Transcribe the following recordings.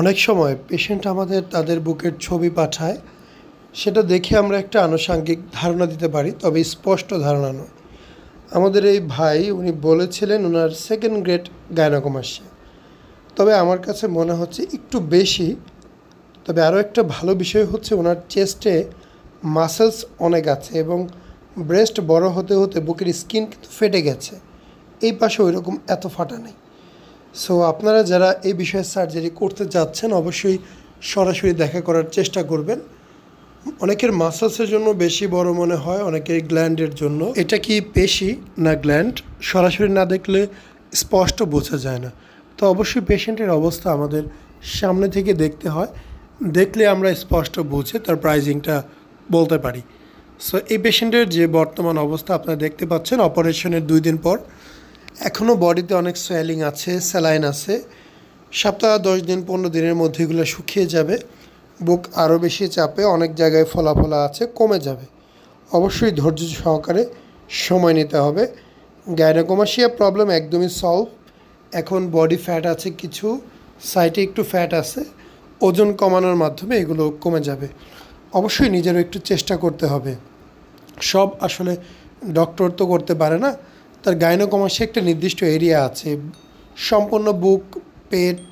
অনেক সময় পেশেন্ট আমাদের তাদের বুকের ছবি পাঠায়, সেটা দেখে আমরা একটা আনুষঙ্গিক ধারণা দিতে পারি, তবে স্পষ্ট ধারণা নয়। আমাদের এই ভাই উনি বলেছিলেন ওনার সেকেন্ড গ্রেড গাইনোকোমাস্টিয়া, তবে আমার কাছে মনে হচ্ছে একটু বেশি। তবে আরও একটা ভালো বিষয় হচ্ছে ওনার চেস্টে মাসেলস অনেক আছে এবং ব্রেস্ট বড় হতে হতে বুকের স্কিন কিন্তু ফেটে গেছে, এই পাশে ওই রকম এত ফাটা নেই। সো আপনারা যারা এই বিষয়ে সার্জারি করতে যাচ্ছেন অবশ্যই সরাসরি দেখা করার চেষ্টা করবেন। অনেকের মাসলসের জন্য বেশি বড় মনে হয়, অনেকের গ্ল্যান্ডের জন্য। এটা কি পেশি না গ্ল্যান্ড সরাসরি না দেখলে স্পষ্ট বোঝা যায় না। তো অবশ্যই পেশেন্টের অবস্থা আমাদের সামনে থেকে দেখতে হয়, দেখলে আমরা স্পষ্ট বুঝে তার প্রাইজিংটা বলতে পারি। সো এই পেশেন্টের যে বর্তমান অবস্থা আপনারা দেখতে পাচ্ছেন, অপারেশনের 2 দিন পর এখনও বডিতে অনেক সোয়েলিং আছে, স্যালাইন আছে। সপ্তাহ 10 দিন 15 দিনের মধ্যে এগুলো শুকিয়ে যাবে। বুক আরও বেশি চাপে, অনেক জায়গায় ফোলা আছে, কমে যাবে। অবশ্যই ধৈর্য সহকারে সময় নিতে হবে। গাইনোকোমাস্টিয়া প্রবলেম একদমই সলভ। এখন বডি ফ্যাট আছে, কিছু সাইডে একটু ফ্যাট আছে, ওজন কমানোর মাধ্যমে এগুলো কমে যাবে। অবশ্যই নিজেরও একটু চেষ্টা করতে হবে। সব আসলে ডক্টর তো করতে পারে না। তার গাইনোকোমাস্টিয়া একটা নির্দিষ্ট এরিয়া আছে, সম্পূর্ণ বুক, পেট,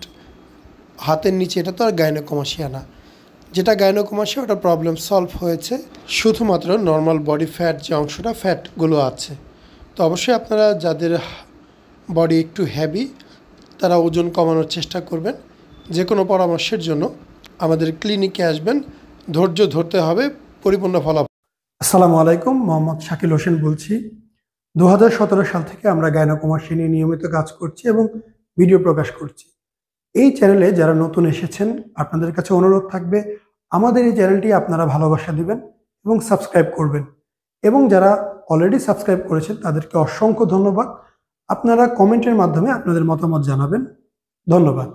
হাতের নিচে, এটা তো আর গাইনোকোমাস্টিয়া না। যেটা গাইনোকোমাস্টিয়া ওটা প্রবলেম সলভ হয়েছে, শুধুমাত্র নর্মাল বডি ফ্যাট যে অংশটা, ফ্যাটগুলো আছে। তো অবশ্যই আপনারা যাদের বডি একটু হেভি তারা ওজন কমানোর চেষ্টা করবেন। যে কোনো পরামর্শের জন্য আমাদের ক্লিনিকে আসবেন, ধৈর্য ধরতে হবে, পরিপূর্ণ ফলাফল। আসসালামু আলাইকুম, মোহাম্মদ শাকিল হোসেন বলছি। 2017 সাল থেকে আমরা গাইনোকোমাস্টিয়া নিয়ে নিয়মিত কাজ করছি এবং ভিডিও প্রকাশ করছি। এই চ্যানেলে যারা নতুন এসেছেন আপনাদের কাছে অনুরোধ থাকবে আমাদের এই চ্যানেলটি আপনারা ভালোবাসা দিবেন এবং সাবস্ক্রাইব করবেন। এবং যারা অলরেডি সাবস্ক্রাইব করেছেন তাদেরকে অসংখ্য ধন্যবাদ। আপনারা কমেন্টের মাধ্যমে আপনাদের মতামত জানাবেন। ধন্যবাদ।